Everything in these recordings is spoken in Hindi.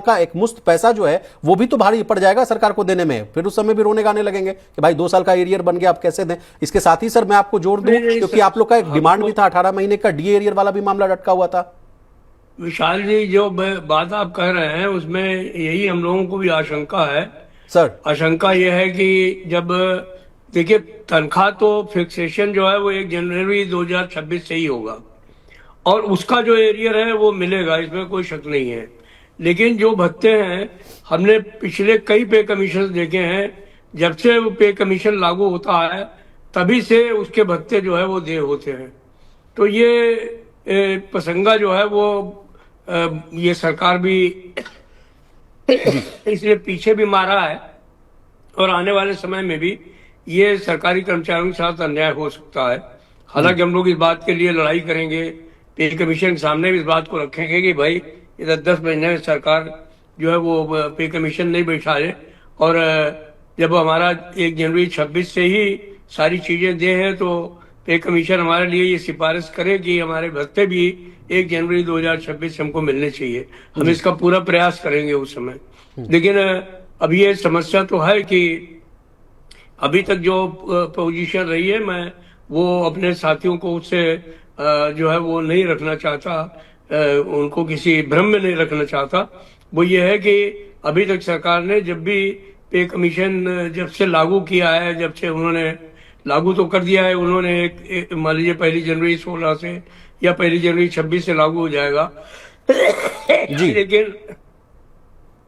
का एक मुश्त पैसा जो है वो भी तो भारी पड़ जाएगा सरकार को देने में, फिर उस समय भी रोने गाने लगेंगे कि भाई 2 साल का एरियर बन गया, आप कैसे दें। इसके साथ ही सर मैं आपको जोड़ दूं, क्योंकि आप लोग का एक डिमांड भी था, 18 महीने का डी एरियर वाला भी मामला लटका हुआ था। विशाल जी, जो बात आप कह रहे हैं उसमें यही हम लोगों को भी आशंका है। सर आशंका यह है कि जब देखिए, तनख्वाह तो फिक्सेशन जो है वो 1 जनवरी 2026 से ही होगा, और उसका जो एरियर है वो मिलेगा, इसमें कोई शक नहीं है। लेकिन जो भत्ते हैं, हमने पिछले कई पे कमीशन देखे हैं, जब से वो पे कमीशन लागू होता है तभी से उसके भत्ते जो है वो देर होते हैं। तो ये प्रसंगा जो है वो ये सरकार भी इसलिए पीछे भी मारा है, और आने वाले समय में भी ये सरकारी कर्मचारियों के साथ अन्याय हो सकता है। हालांकि हम लोग इस बात के लिए लड़ाई करेंगे, पे कमीशन के सामने भी इस बात को रखेंगे कि भाई इधर 10 महीने में सरकार जो है वो पे कमीशन नहीं बैठाए, और जब हमारा 1 जनवरी 26 से ही सारी चीजें दे हैं तो पे कमीशन हमारे लिए ये सिफारिश करे कि हमारे भत्ते भी 1 जनवरी 2026 से हमको मिलने चाहिए। हम इसका पूरा प्रयास करेंगे उस समय। लेकिन अभी ये समस्या तो है कि अभी तक जो पोजीशन रही है, मैं वो अपने साथियों को उससे जो है वो नहीं रखना चाहता, उनको किसी भ्रम में नहीं रखना चाहता। वो ये है कि अभी तक सरकार ने जब भी पे कमीशन जब से लागू किया है, जब से उन्होंने लागू तो कर दिया है उन्होंने, एक मान लीजिए 1 जनवरी 16 से या 1 जनवरी 26 से लागू हो जाएगा जी लेकिन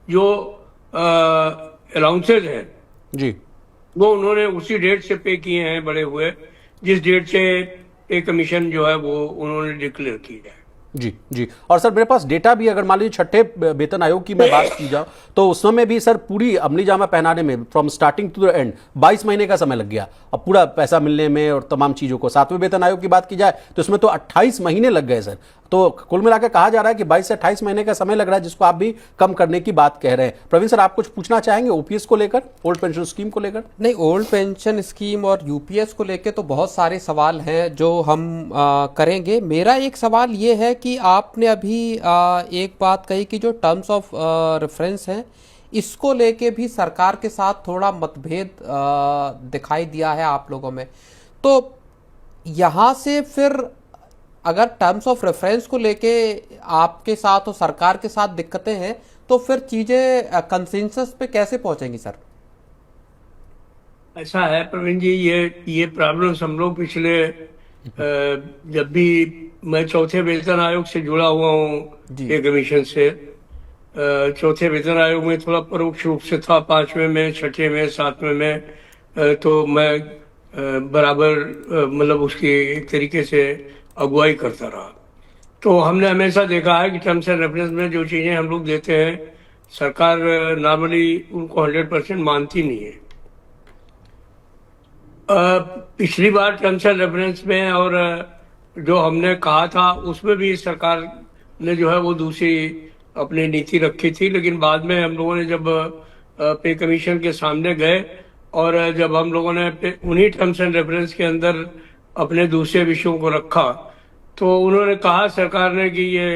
जो अलाउंसेज हैं जी वो उन्होंने उसी डेट से पे किए हैं, बड़े हुए जिस डेट से पे कमीशन जो है वो उन्होंने डिक्लेयर किया है। जी जी। और सर मेरे पास डेटा भी, अगर मान लीजिए छठे वेतन आयोग की मैं बात की जाऊं तो उसमें में भी सर पूरी अमली जामा पहनाने में from starting to the end 22 महीने का समय लग गया, अब पूरा पैसा मिलने में और तमाम चीजों को। 7वें वेतन आयोग की बात की जाए तो इसमें तो 28 महीने लग गए सर। तो कुल मिलाकर कहा जा रहा है कि 22 से 28 महीने का समय लग रहा है, जिसको आप भी कम करने की बात कह रहे हैं। प्रवीण सर, आप कुछ पूछना चाहेंगे ओपीएस को लेकर, ओल्ड पेंशन स्कीम को लेकर? नहीं, ओल्ड पेंशन स्कीम और यूपीएस को लेकर तो बहुत सारे सवाल हैं जो हम करेंगे। मेरा एक सवाल ये है कि आपने अभी एक बात कही कि जो टर्म्स ऑफ रेफरेंस हैं इसको लेके भी सरकार के साथ थोड़ा मतभेद दिखाई दिया है आप लोगों में। तो यहाँ से फिर अगर टर्म्स ऑफ रेफरेंस को लेके आपके साथ और सरकार के साथ दिक्कतें हैं तो फिर चीजें कंसेंसस पे कैसे पहुंचेंगी सर? ऐसा है प्रवीण जी, ये प्रॉब्लम्स हम लोग पिछले जब भी मैं चौथे वेतन आयोग से जुड़ा हुआ हूँ पे कमीशन से, चौथे वेतन आयोग में थोड़ा परोक्ष रूप से था, 5वें में, 6ठे में, 7वें में तो मैं बराबर मतलब उसकी एक तरीके से अगुवाई करता रहा। तो हमने हमेशा देखा है कि टर्म्स एंड रेफरेंस में जो चीजें हम लोग देते हैं सरकार नॉर्मली उनको 100% मानती नहीं है। पिछली बार टर्म्स एंड रेफरेंस में और जो हमने कहा था उसमें भी सरकार ने जो है वो दूसरी अपनी नीति रखी थी, लेकिन बाद में हम लोगों ने जब पे कमीशन के सामने गए और जब हम लोगों ने उन्हीं टर्म्स एंड रेफरेंस के अंदर अपने दूसरे विषयों को रखा तो उन्होंने कहा सरकार ने कि ये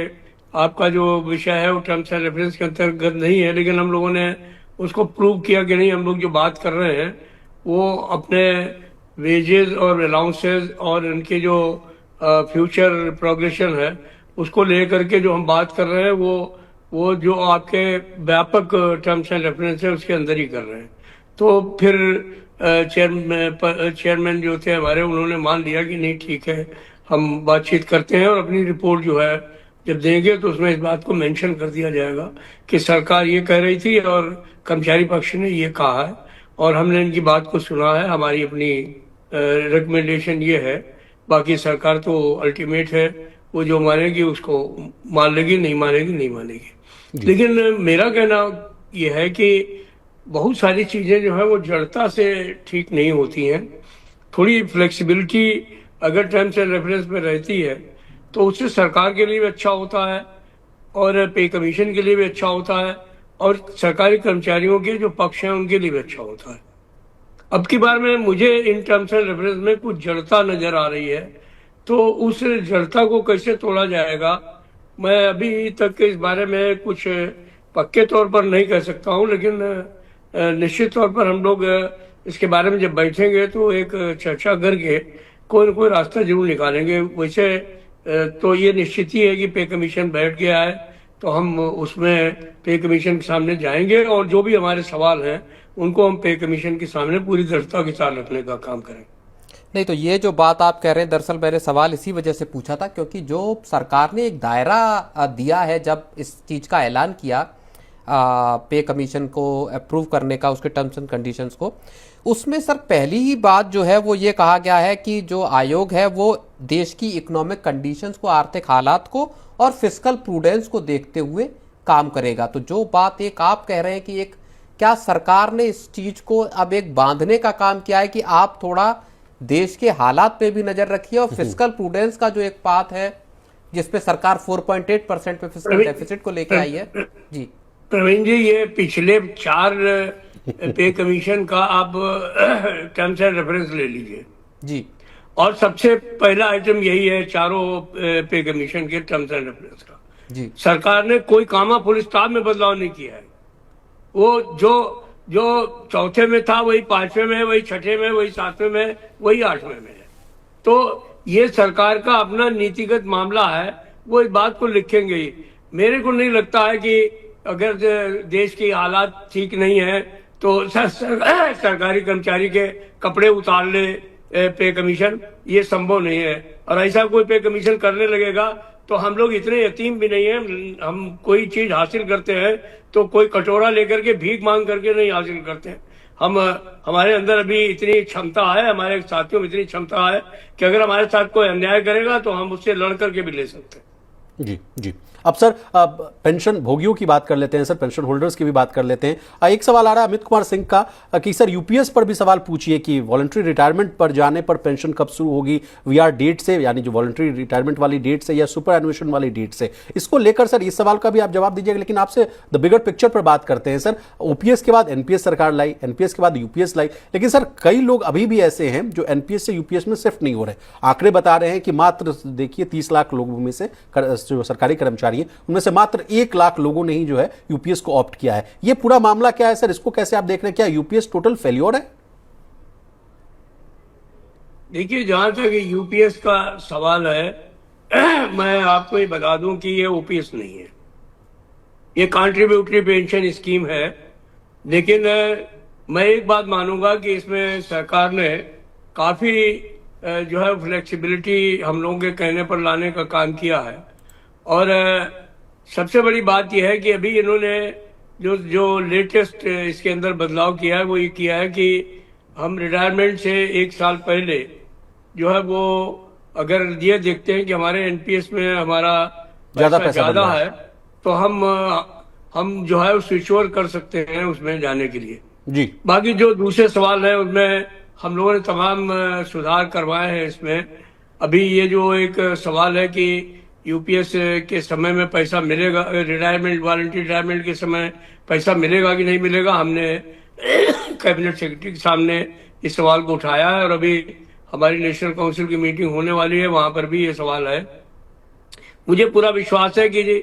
आपका जो विषय है वो टर्म्स एंड रेफरेंस के अंतर्गत नहीं है। लेकिन हम लोगों ने उसको प्रूव किया कि नहीं, हम लोग जो बात कर रहे हैं वो अपने वेजेस और अलाउंसेस और इनके जो फ्यूचर प्रोग्रेशन है उसको लेकर के जो हम बात कर रहे हैं वो जो आपके व्यापक टर्म्स एंड रेफरेंस है उसके अंदर ही कर रहे हैं। तो फिर चेयरमैन जो थे हमारे, उन्होंने मान लिया कि नहीं ठीक है, हम बातचीत करते हैं और अपनी रिपोर्ट जो है जब देंगे तो उसमें इस बात को मेंशन कर दिया जाएगा कि सरकार ये कह रही थी और कर्मचारी पक्ष ने ये कहा है और हमने इनकी बात को सुना है, हमारी अपनी रिकमेंडेशन ये है। बाकी सरकार तो अल्टीमेट है, वो जो मानेगी उसको मान लेगी, नहीं मानेगी नहीं मानेगी। लेकिन मेरा कहना यह है कि बहुत सारी चीजें जो है वो जड़ता से ठीक नहीं होती हैं। थोड़ी फ्लेक्सिबिलिटी अगर टर्म्स एंड रेफरेंस में रहती है तो उससे सरकार के लिए भी अच्छा होता है और पे कमीशन के लिए भी अच्छा होता है और सरकारी कर्मचारियों के जो पक्ष हैं उनके लिए भी अच्छा होता है। अब की बार में मुझे इन टर्म्स एंड रेफरेंस में कुछ जड़ता नजर आ रही है, तो उस जड़ता को कैसे तोड़ा जाएगा, मैं अभी तक इस बारे में कुछ पक्के तौर पर नहीं कह सकता हूँ, लेकिन निश्चित तौर पर हम लोग इसके बारे में जब बैठेंगे तो एक चर्चा करके कोई न कोई रास्ता जरूर निकालेंगे। वैसे तो ये निश्चित ही है कि पे कमीशन बैठ गया है, तो हम उसमें पे कमीशन के सामने जाएंगे और जो भी हमारे सवाल हैं उनको हम पे कमीशन के सामने पूरी दृढ़ता के साथ रखने का काम करेंगे। नहीं, तो ये जो बात आप कह रहे हैं, दरअसल मैंने सवाल इसी वजह से पूछा था क्योंकि जो सरकार ने एक दायरा दिया है जब इस चीज का ऐलान किया पे कमीशन को अप्रूव करने का, उसके टर्म्स एंड कंडीशंस को, उसमें सर पहली ही बात जो है वो ये कहा गया है कि जो आयोग है वो देश की इकोनॉमिक कंडीशंस को, आर्थिक हालात को और फिस्कल प्रूडेंस को देखते हुए काम करेगा। तो जो बात एक आप कह रहे हैं कि एक क्या सरकार ने इस चीज को अब एक बांधने का काम किया है कि आप थोड़ा देश के हालात पे भी नजर रखिए और फिस्कल प्रूडेंस का जो एक बात है जिसपे सरकार 4.8% पे फिस्कल डेफिसिट को लेके आई है। जी प्रवीण जी, ये पिछले 4 पे कमीशन का आप टर्म्स एंड रेफरेंस ले लीजिए जी, और सबसे पहला आइटम यही है चारों पे कमीशन के टर्म्स एंड रेफरेंस का। जी सरकार ने कोई कामा फुल स्टॉप में बदलाव नहीं किया है। वो जो जो चौथे में था वही 5वें में है, वही 6ठे में, वही 7वें में, वही 8वें में है। तो ये सरकार का अपना नीतिगत मामला है, वो इस बात को लिखेंगे ही। मेरे को नहीं लगता है कि अगर देश की हालात ठीक नहीं है तो सरकारी कर्मचारी के कपड़े उतार ले पे कमीशन, ये संभव नहीं है। और ऐसा कोई पे कमीशन करने लगेगा तो हम लोग इतने यतीम भी नहीं है। हम कोई चीज हासिल करते हैं तो कोई कटोरा लेकर के भीख मांग करके नहीं हासिल करते हैं। हम हमारे अंदर अभी इतनी क्षमता है, हमारे साथियों में इतनी क्षमता है कि अगर हमारे साथ कोई अन्याय करेगा तो हम उससे लड़ करके भी ले सकते हैं। जी जी। अब सर पेंशन भोगियों की बात कर लेते हैं सर, पेंशन होल्डर्स की भी बात कर लेते हैं। एक सवाल आ रहा है अमित कुमार सिंह का कि सर यूपीएस पर भी सवाल पूछिए कि वॉलंटरी रिटायरमेंट पर जाने पर पेंशन कब शुरू होगी, वीआर डेट से, यानी जो वॉलंटरी रिटायरमेंट वाली डेट से या सुपर एनुएशन वाली डेट से। इसको लेकर सर इस सवाल का भी आप जवाब दीजिएगा, लेकिन आपसे द बिगर पिक्चर पर बात करते हैं सर। ओपीएस के बाद एनपीएस सरकार लाई, एनपीएस के बाद यूपीएस लाई, लेकिन सर कई लोग अभी भी ऐसे हैं जो एनपीएस से यूपीएस में शिफ्ट नहीं हो रहे। आंकड़े बता रहे हैं कि मात्र देखिए 30 लाख लोगों में से जो सरकारी कर्मचारी हैं उनमें से मात्र 1 लाख लोगों ने ही जो है यूपीएस को ऑप्ट किया है। ये पूरा मामला क्या है सर, इसको कैसे आप देख रहे हैं? क्या यूपीएस टोटल फेल्योर है? देखिए, जहां तक यूपीएस का सवाल है मैं आपको ये बता दूं कि ये ओपीएस नहीं है, ये कंट्रीब्यूटरी पेंशन स्कीम है। लेकिन मैं एक बात मानूंगा कि इसमें सरकार ने काफी जो है फ्लेक्सिबिलिटी हम लोगों के कहने पर लाने का काम किया है। और सबसे बड़ी बात यह है कि अभी इन्होंने जो लेटेस्ट इसके अंदर बदलाव किया है वो ये किया है कि हम रिटायरमेंट से 1 साल पहले जो है वो अगर ये देखते हैं कि हमारे एनपीएस में हमारा पैसा ज्यादा है तो हम जो है स्विच ओवर कर सकते हैं उसमें जाने के लिए। जी। बाकी जो दूसरे सवाल है उनमें हम लोगों ने तमाम सुधार करवाए हैं। इसमें अभी ये जो एक सवाल है कि यूपीएस के समय में पैसा मिलेगा, रिटायरमेंट वॉलंटरी रिटायरमेंट के समय पैसा मिलेगा कि नहीं मिलेगा, हमने कैबिनेट सेक्रेटरी के सामने इस सवाल को उठाया है और अभी हमारी नेशनल काउंसिल की मीटिंग होने वाली है, वहां पर भी ये सवाल है। मुझे पूरा विश्वास है कि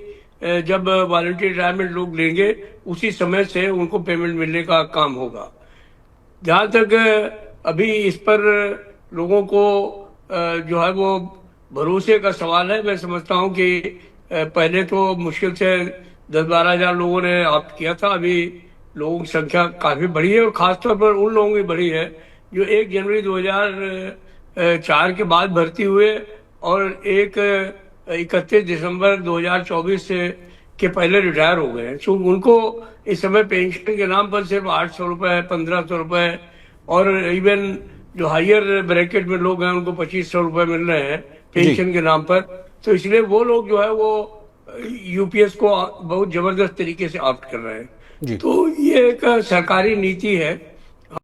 जब वॉलंटरी रिटायरमेंट लोग लेंगे उसी समय से उनको पेमेंट मिलने का काम होगा। जहां तक अभी इस पर लोगों को जो है वो भरोसे का सवाल है, मैं समझता हूं कि पहले तो मुश्किल से 10-12 हजार लोगों ने ऑप्ट किया था, अभी लोगों की संख्या काफी बढ़ी है और खासतौर पर उन लोगों की बढ़ी है जो 1 जनवरी 2004 के बाद भर्ती हुए और 31 दिसंबर 2024 के पहले रिटायर हो गए। तो उनको इस समय पेंशन के नाम पर सिर्फ 800 रुपए, 1500 रुपए और इवन जो हायर ब्रैकेट में लोग हैं उनको 2500 रुपए मिल रहे हैं पेंशन के नाम पर। तो इसलिए वो लोग जो है वो यूपीएस को बहुत जबरदस्त तरीके से ऑप्ट कर रहे हैं। तो ये एक सरकारी नीति है